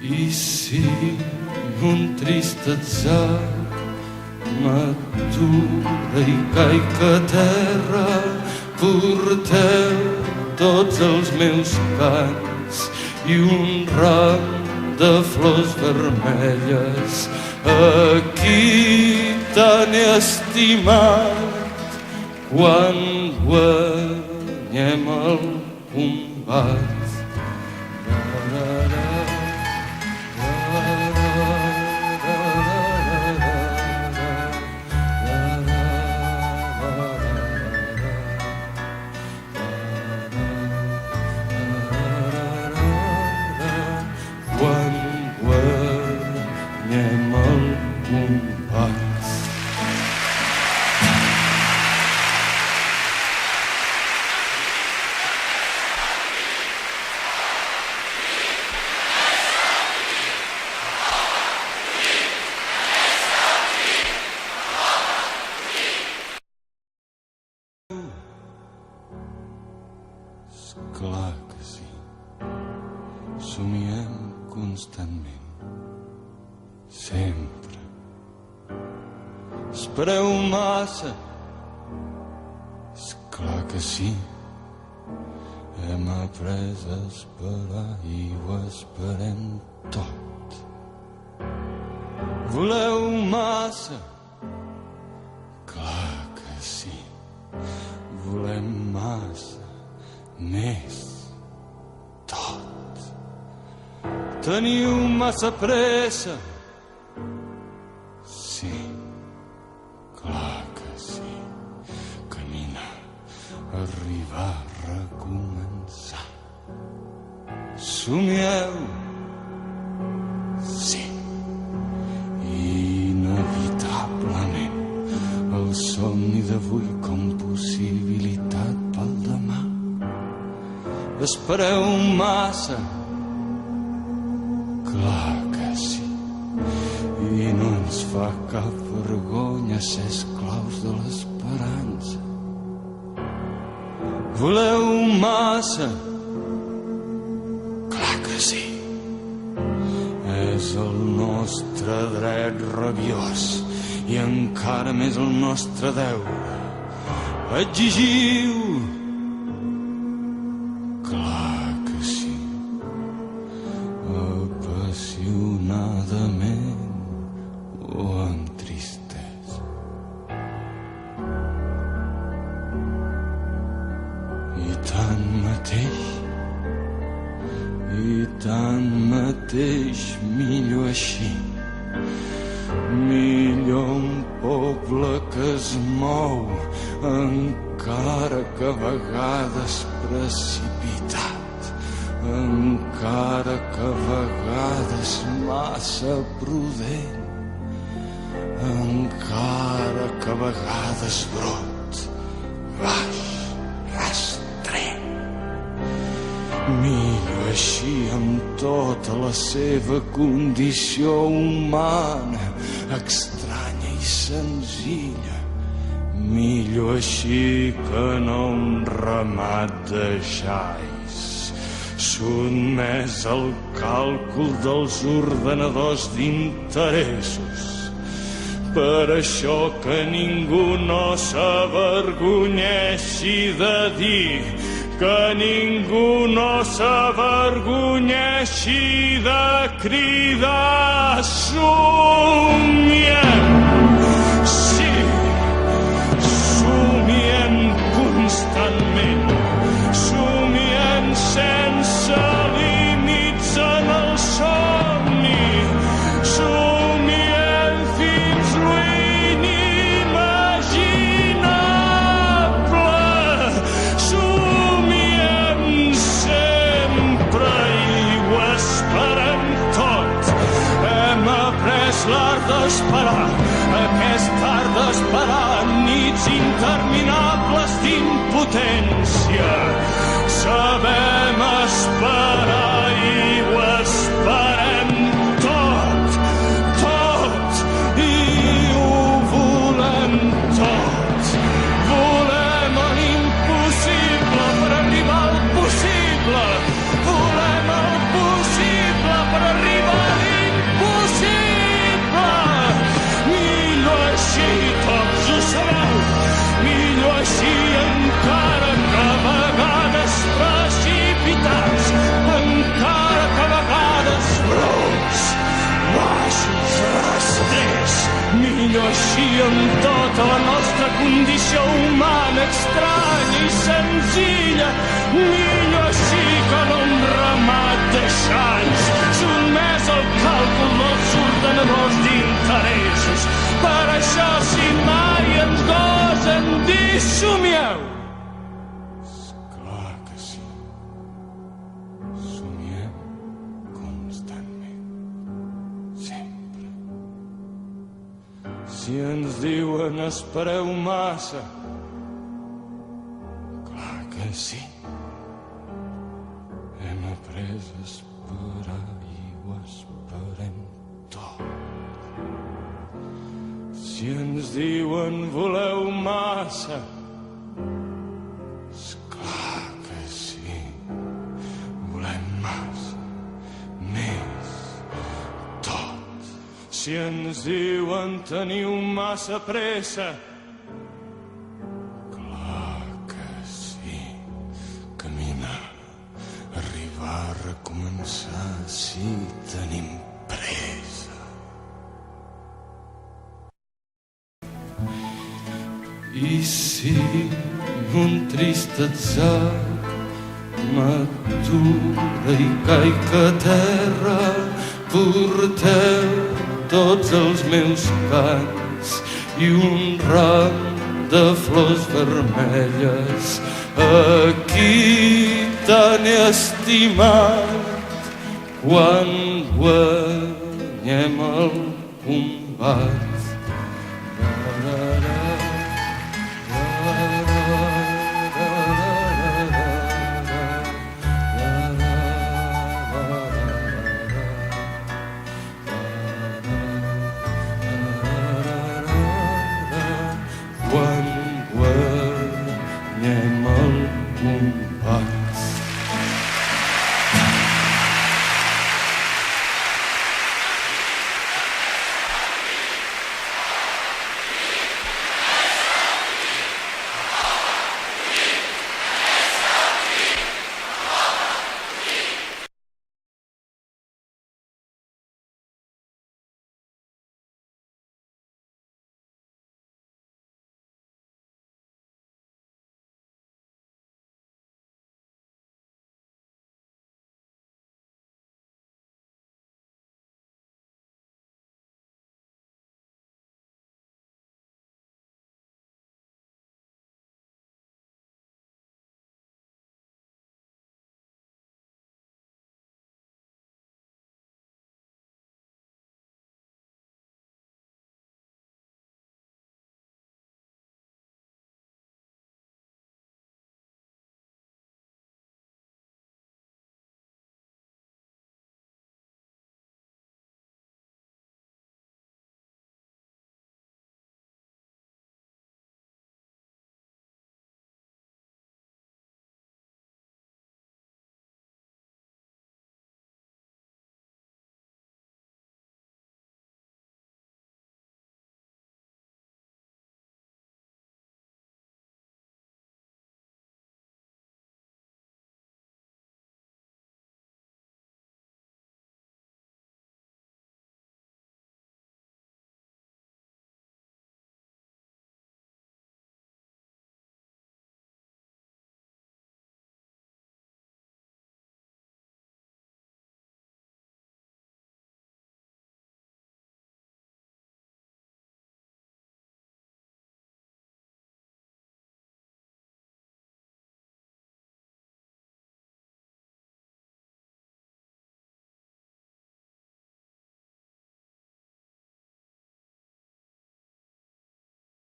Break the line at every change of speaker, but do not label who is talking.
I si un trist atzar m'atura i caic a terra, porteu tots els meus cants i un ram de flors vermelles a qui tan he estimat quan guanyem el combat. Clar que sí, somiem constantment, sempre. Espereu massa, esclar que sí, hem après a esperar i ho esperem tot. Voleu massa, clar que sí, volem massa, més tot. Teniu massa pressa, sí, clar que sí. Caminar, arribar, recomençar. Somieu, sí, inevitablement el somni d'avui com possibilitat pel demà. Espereu massa, clar que sí, i no ens fa cap vergonya ser esclaus de l'esperança. Voleu massa, clar que sí, és el nostre dret rabiós i encara més el nostre deure. Exigiu, millor així, millor un poble que es mou, encara que a vegades precipitat, encara que a vegades massa prudent, encara que a vegades brut, baix, rastrer. Millor així amb tota la seva condició humana, estranya i senzilla. Millor així que no un ramat de xais, sotmès al càlcul dels ordenadors d'interessos. Per això que ningú no s'avergonyeixi de dir, que ningú no s'avergonyeixi de cridar. Somiem, sí, somiem constantment, somiem sense límits en el somni, somiem fins lo inimaginable, l'art d'esperar, aquest art d'esperar, nits interminables d'impotència. Sabem esperar i ho esperem tot, tot, i ho volem tot. Volem l'impossible per arribar al possible, volem el possible per arribar néixer humana, estranya i senzilla, millor així que no un ramat de xans, sotmès al càlcul dels ordenadors d'interessos. Per això, si mai ens gosen dir somieu, esclar que sí, somiem constantment, sempre. Si ens diuen espereu massa, clar que sí, hem après a esperar i ho esperem tot. Si ens diuen voleu massa, esclar que sí, volem massa, més, tot. Si ens diuen teniu massa pressa, clar que sí, caminar, arribar, recomençar, sí, tenim pressa. I si un trist atzar m'atura i caic a terra, porteu tots els meus cants i un ram de flors vermelles a qui tant he estimat quan guanyem el combat.